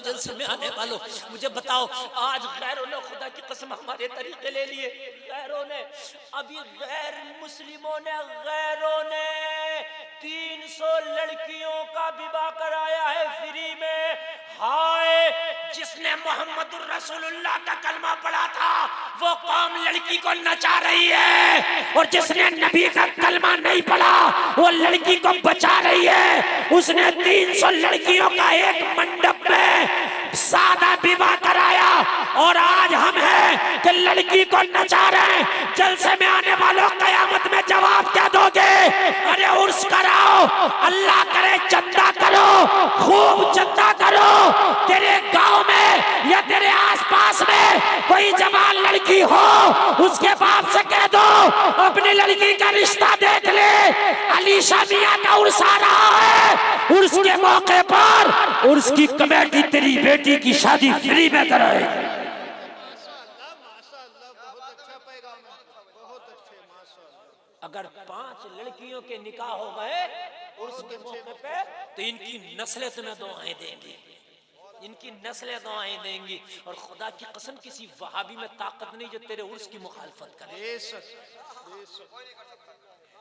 जलसे में आने वालों, मुझे बताओ आज गैरों ने खुदा की कसम हमारे तरीके ले लिए, गैरों ने, अभी गैर मुस्लिमों ने, गैरों ने 300 लड़कियों का विवाह कराया है फ्री में। हाय, जिसने मोहम्मद रसूलुल्लाह का कलमा पढ़ा था वो कौम लड़की को नचा रही है, और जिसने नबी का कलमा नहीं पढ़ा वो लड़की को बचा रही है। उसने 300 लड़कियों का एक मंडप में सादा विवाह कराया, और आज हम हैं कि लड़की को नचा रहे हैं। जलसे में आने वालों कयामत में जवाब क्या दोगे? अरे उर्स कराओ, अल्लाह करे चंदा करो, खूब चंदा करो। तेरे गांव में या तेरे आसपास में कोई जवान लड़की हो, उसके बाप से कह दो अपनी लड़की का रिश्ता देख ले। अलीशा मियां का उर्स आ रहा है, उर्स के मौके पर उर्स की कमेटी तेरी बेटी की शादी फ्री में कराएगी। अगर 5 लड़कियों के निकाह हो गए उर्स के मौके पे तो इनकी नस्लें तुम्हें दुआएं देंगी, इनकी नस्लें दुआएं देंगी। और खुदा की कसम किसी वहाबी में ताकत नहीं जो तेरे उर्स की मुखालफत करे।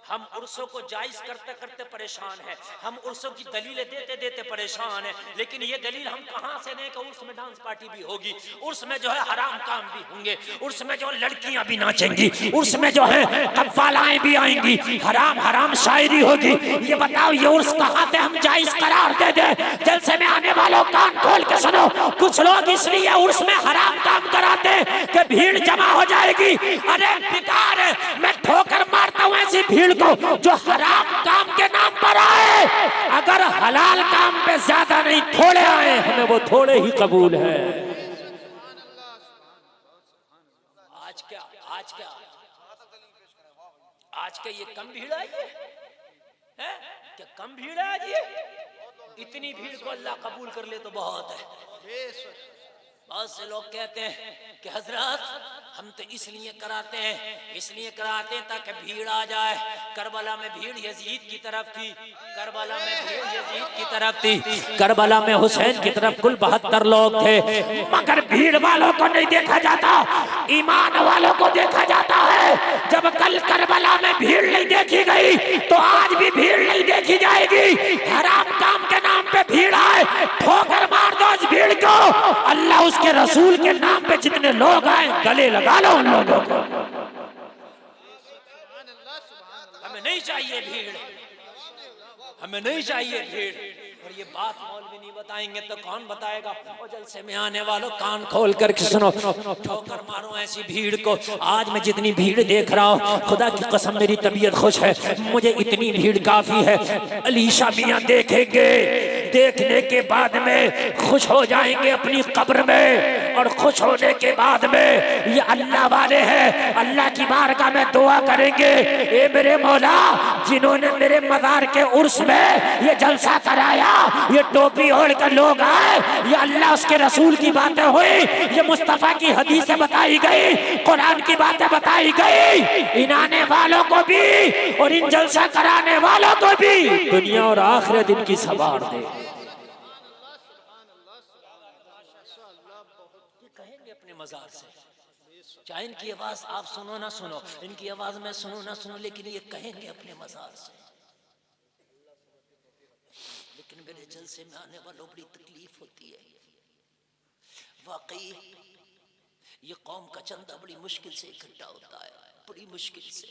हम उर्सों को जायज करते करते परेशान हैं, हम उर्सों की दलीलें देते देते परेशान हैं, लेकिन ये दलील हम कहां से दें कि उर्स में डांस पार्टी भी होगी, उर्स में जो है हराम काम भी होंगे, उर्स में जो लड़कियां भी नाचेंगी, उर्स में जो है कव्वालाएं भी आएंगी, हराम हराम शायरी होगी। ये बताओ ये उर्स कहां से हम जायज करार दे दे? जलसे में आने वालों कान खोल के सुनो, कुछ लोग इसलिए उर्स में हराम काम कराते कि भीड़ जमा हो जाएगी। अरे बेकार है, मैं ठोकर मारता हूं ऐसी भीड़ को जो हराम काम के नाम पर आए। अगर हलाल काम पे ज्यादा नहीं थोड़े आए, हमें वो थोड़े ही कबूल है। आज क्या आज क्या ये कम भीड़ आई है? क्या कम भीड़ है आज? ये इतनी भीड़ को अल्लाह कबूल कर ले तो बहुत है। बहुत से लोग कहते हैं कि हजरत हम तो इसलिए कराते हैं ताकि भीड़ आ जाए। करबला में भीड़ यजीद की तरफ थी, करबला में भीड़ यजीद की तरफ थी, करबला में हुसैन की तरफ कुल 72 लोग थे, मगर भीड़ वालों को नहीं देखा जाता, ईमान वालों को देखा जाता है। जब कल करबला में भीड़ नहीं देखी गई तो आज भी भीड़ नहीं देखी जाएगी। हराम काम के नाम पे भीड़ आए, ठोकर मार दो उस भीड़ को। अल्लाह उसके रसूल के नाम पे जितने लोग आए गले लगा लो उन लोगों को। हमें नहीं चाहिए भीड़, हमें नहीं चाहिए भीड़। और ये बात मौलवी नहीं बताएंगे तो कौन बताएगा? और जलसे में आने वालों कान खोल कर सुनो, ठोकर मारो ऐसी भीड़ को। आज मैं जितनी भीड़ देख रहा हूँ, खुदा की कसम मेरी तबीयत खुश है, मुझे इतनी भीड़ काफी है। अलीशा मियां देखेंगे, देखने के बाद में खुश हो जाएंगे अपनी कब्र में, और खुश होने के बाद में ये अल्लाह वाले हैं, अल्लाह की बारगाह में दुआ करेंगे, ए मेरे मौला जिन्होंने मेरे मज़ार के उर्स में ये जलसा कराया, ये टोपी ओढ़ कर लोग आए, ये अल्लाह उसके रसूल की बातें हुई, ये मुस्तफा की हदीसें बताई गई, कुरान की बातें बताई गई, इन आने वालों को भी और इन जलसा कराने वालों को भी दुनिया और आखिरत दिन की सवार दे। कहेंगे अपने मज़ार से, चाहे इनकी आवाज आप सुनो ना सुनो, इनकी आवाज में सुनो ना सुनो, लेकिन ये कहेंगे अपने मज़ार से। लेकिन मेरे जलसे में आने वालों बड़ी तकलीफ होती है। वाकई ये कौम का चंदा बड़ी मुश्किल से इकट्ठा होता है, बड़ी मुश्किल से,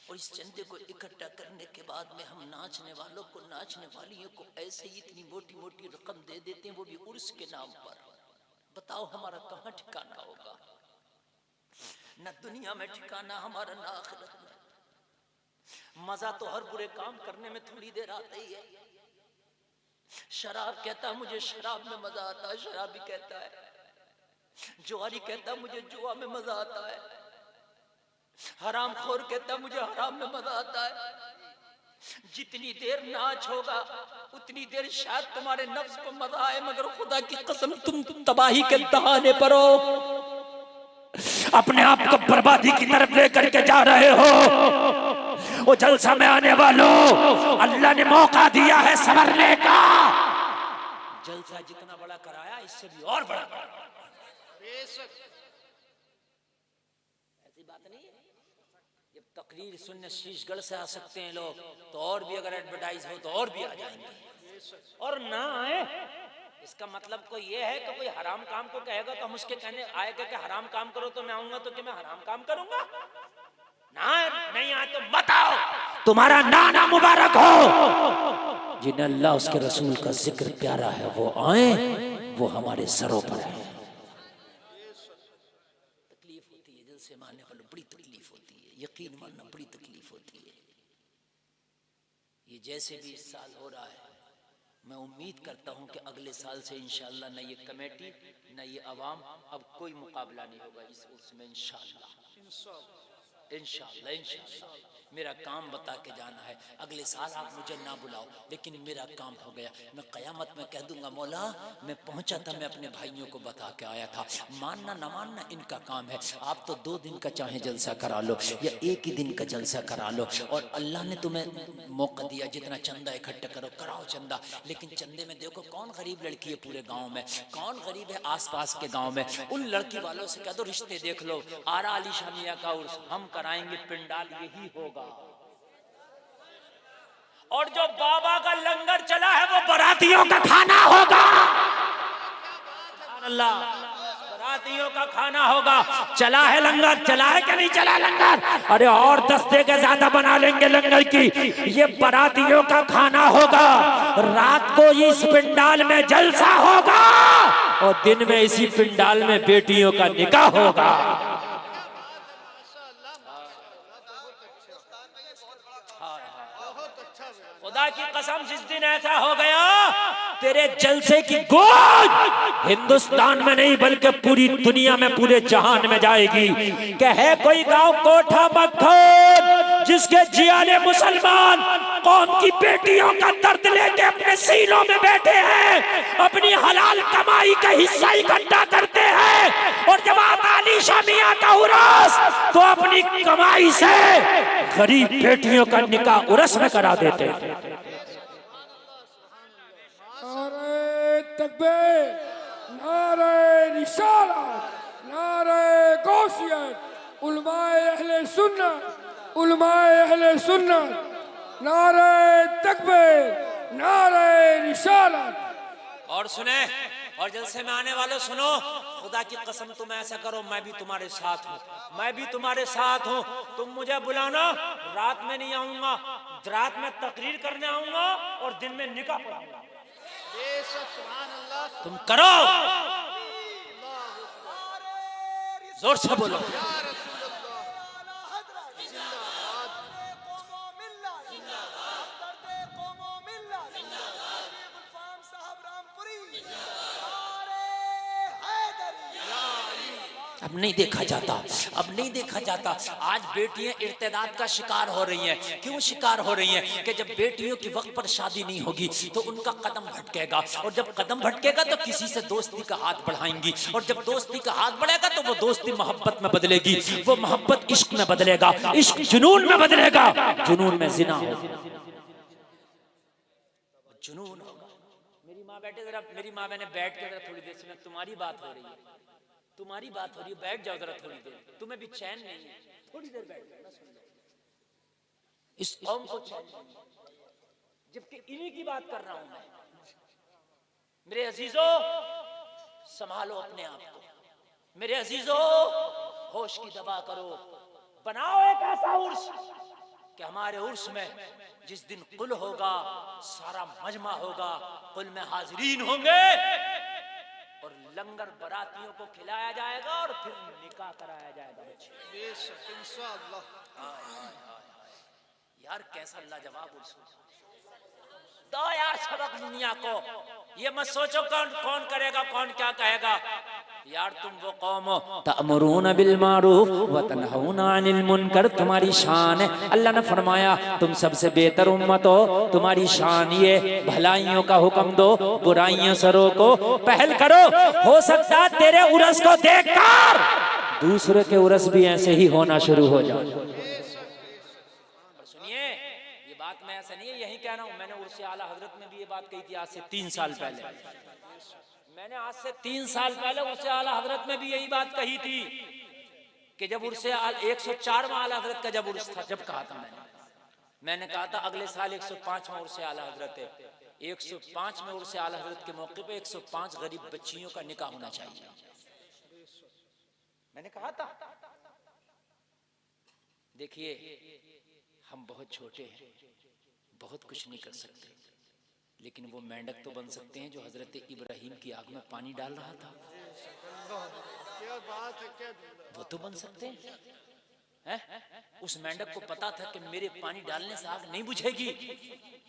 और इस चंदे को इकट्ठा करने के बाद में हम नाचने वालों को, नाचने वालियों को ऐसे ही इतनी मोटी मोटी रकम दे देते हैं, वो भी उर्स के नाम पर। बताओ हमारा कहाँ ठिकाना होगा? न दुनिया में ठिकाना हमारा, न आखिरत में। मजा तो हर बुरे काम करने में थोड़ी देर आता ही है। शराब कहता मुझे शराब में मजा आता है, शराबी कहता है। जुआरी कहता मुझे जुआ में मजा आता है। हराम खोर कहता मुझे हराम में मजा आता है। जितनी देर नाच होगा उतनी देर शायद तुम्हारे नफ्स को मजा आए, मगर खुदा की कसम तुम तबाही के दहाने पर हो, अपने आप को बर्बादी की तरफ लेकर के जा रहे हो। वो जलसा में आने वालों, अल्लाह ने मौका दिया है संवरने का। जलसा जितना बड़ा कराया इससे भी और बड़ा कराया। ऐसी बात नहीं है। जब तकरीर सुनने शीशगढ़ से आ सकते हैं लोग, तो और भी अगर एडवर्टाइज हो तो और भी आ जाएंगे, और ना आए इसका मतलब कोई ये है कि कोई हराम काम को कहेगा तो हम उसके कहने आएगा कि हराम काम करो तो मैं आऊंगा, तो क्या मैं हराम काम करूंगा? ना नहीं आए तो मत आओ, तुम्हारा नाना मुबारक हो। जिन्हें अल्लाह उसके रसूल का जिक्र प्यारा है वो आए, वो हमारे सरों पर है। तकलीफ होती है दिल से मानने वालों, बड़ी तकलीफ होती है, यकीन मानना बड़ी तकलीफ होती है। ये जैसे भी इस साल हो रहा है, मैं उम्मीद करता हूं कि अगले साल से इंशाअल्लाह न ये कमेटी न ये अवाम, अब कोई मुकाबला नहीं होगा इस उर्स में इंशाअल्लाह। इंशाअल्लाह इंशाअल्लाह मेरा काम बता के जाना है। अगले साल आप मुझे ना बुलाओ, लेकिन मेरा काम हो गया। मैं क़यामत में कह दूंगा मौला मैं पहुंचा था, मैं अपने भाइयों को बता के आया था। मानना ना मानना इनका काम है। आप तो 2 दिन का चाहे जलसा करा लो या 1 ही दिन का जलसा करा लो, और अल्लाह ने तुम्हें मौका दिया जितना चंदा इकट्ठा करो, कराओ चंदा। लेकिन चंदे में देखो कौन गरीब लड़की है पूरे गाँव में, कौन गरीब है आस पास के गाँव में, उन लड़की वालों से कह दो रिश्ते देख लो। आरा अली शामिया का उर्स हम कराएंगे, पिंडाल यही होगा। और जो बाबा का लंगर चला है वो बारातियों का खाना होगा। अल्लाह, बारातियों का खाना होगा। चला है लंगर, चला है क्या नहीं चला लंगर? अरे और 10 के ज्यादा बना लेंगे लंगर की। ये बारातियों का खाना होगा। रात को इस पिंडाल में जलसा होगा और दिन में इसी पिंडाल में बेटियों का निकाह होगा। खुदा की कसम जिस दिन ऐसा हो गया तेरे जलसे की गूंज हिंदुस्तान में नहीं बल्कि पूरी दुनिया में, पूरे जहान में जाएगी कि है कोई गांव कोठा मक्खन जिसके जियाले मुसलमान कौम की बेटियों का दर्द लेके अपने सीनों में बैठे हैं, अपनी हलाल कमाई का हिस्सा इकट्ठा करते हैं, और जब आता अली शामिया का उर्स तो अपनी कमाई से गरीब बेटियों का निकाह उर्स में करा देते हैं। नारे तकबीर, नारे रिसालत, नारे गौसियत, उलमाए अहले सुन्नत, उलमाए अहले सुन्नत, नारे तकबीर, नारे रिसालत। और सुने, और जलसे में आने वालों सुनो, खुदा की कसम तुम ऐसा करो मैं भी तुम्हारे साथ हूँ, मैं भी तुम्हारे साथ हूँ। तुम मुझे बुलाना, रात में नहीं आऊंगा, रात में तकरीर करने आऊंगा और दिन में निकाह पढ़ाऊंगा। तुम करो, जोर से बोलो। अब नहीं देखा जाता, अब नहीं देखा जाता। आज बेटियां इर्तिदाद का शिकार हो रही हैं। क्यों शिकार हो रही हैं? कि जब बेटियों की वक्त पर शादी नहीं होगी तो उनका कदम भटकेगा, और जब कदम भटकेगा तो किसी से दोस्ती का हाथ बढ़ाएंगी, और जब दोस्ती का हाथ बढ़ेगा तो वो दोस्ती मोहब्बत में बदलेगी, वो मोहब्बत इश्क में बदलेगा, इश्क जुनून में बदलेगा, जुनून में जिना होगा, जुनून होगा। मेरी माँ बैठे जरा, मेरी माँ मैंने बैठ के जरा थोड़ी देर से, तुम्हारी बात हो रही है, तुम्हारी बात हो रही है, बैठ जाओ जरा थोड़ी देर, तुम्हें भी चैन नहीं है, थोड़ी देर बैठ जाओ, सुन लो। इस कौम को चैन नहीं, जबकि इन्हीं की बात कर रहा हूं मैं। मेरे अजीजों संभालो अपने आप को, मेरे अजीजों होश की दवा करो, बनाओ एक ऐसा उर्स कि हमारे उर्स में जिस दिन कुल होगा, सारा मजमा होगा, कुल में हाजिरीन होंगे और लंगर बरातियों को खिलाया जाएगा और फिर निकाह कराया जाएगा। यार कैसा लाजवाब उर्स दो यार सबक दुनिया को। ये मत सोचो कौन कौन करेगा, कौन क्या कहेगा। यार तुम वो कौम हो तअमुरून बिल मारूफ व तनहूना अनिल मुनकर, तुम्हारी शान है। अल्लाह ने फरमाया तुम सबसे बेहतर उम्मत हो, तुम्हारी शान ये भलाइयों का हुक्म दो, बुराइयों से रोको, पहल करो। हो सकता है तेरे उर्स को देखकर दूसरे के उर्स भी ऐसे ही होना शुरू हो जाए। मैं ऐसा नहीं है यही कह रहा हूँ, मैंने उर्स आला हजरत में भी ये बात कही थी आज से 3 साल पहले। मैंने आज से 3 साल पहले उर्से आला हजरत में भी यही बात कही थी कि जब उर्से 104 में आला हजरत का जब उर्स था, जब कहा था मैंने कहा था अगले साल 105 में उर्से आला हजरत है, 105 में उर्से आला हजरत के मौके पे 105 गरीब बच्चियों का निकाह होना चाहिए, मैंने कहा था। देखिए हम बहुत छोटे हैं, बहुत कुछ नहीं कर सकते, लेकिन वो मेंढक तो बन सकते हैं जो हजरत इब्राहिम की आग में पानी डाल रहा था, वो तो बन सकते हैं। उस मेंढक को पता था कि मेरे पानी डालने से आग नहीं बुझेगी,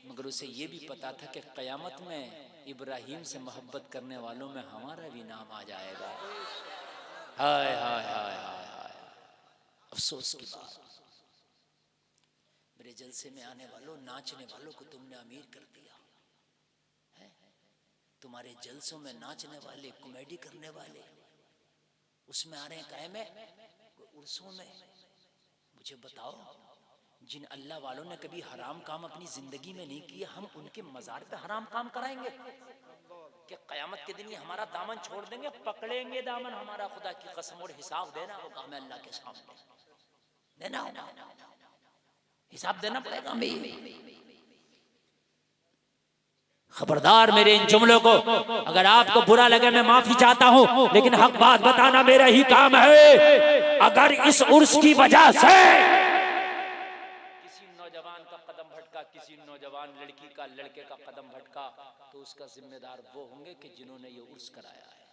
मगर उसे ये भी पता था कि कयामत में इब्राहिम से मोहब्बत करने वालों में हमारा भी नाम आ जाएगा। हाय हाय हाय हाय हाय, अफसोस की बात। मेरे जलसे में आने वालों, नाचने वालों को तुमने अमीर कर दिया है। तुम्हारे जलसों में नाचने वाले, कॉमेडी करने वाले, उसमें आ रहे हैं काहे में, उर्सों में। मुझे बताओ, जिन अल्लाह वालों ने कभी हराम काम अपनी जिंदगी में नहीं किया, हम उनके मजार पे हराम काम कराएंगे कि कयामत के दिन ये हमारा दामन छोड़ देंगे, पकड़ेंगे दामन हमारा, खुदा की कसम, और हिसाब देना होगा हमें अल्लाह के सामने, देना होगा, हिसाब देना पड़ेगा हमें। खबरदार मेरे इन जुमलों को, अगर आपको बुरा लगे मैं माफी चाहता हूं, लेकिन हक बात बताना मेरा ही काम है। अगर इस उर्स की वजह से किसी नौजवान का कदम भटका, किसी नौजवान लड़की का, लड़के का कदम भटका, तो उसका जिम्मेदार वो होंगे कि जिन्होंने ये उर्स कराया है।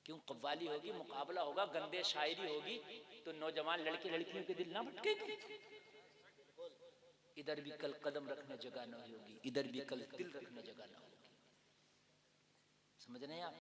क्यों, कव्वाली होगी, मुकाबला होगा, गंदे शायरी होगी, तो नौजवान लड़के लड़कियों के दिल ना भटकेंगे। इधर भी कल कदम रखने जगह न होगी, इधर भी कल दिल रखने जगह न होगी। समझ रहे हैं आप?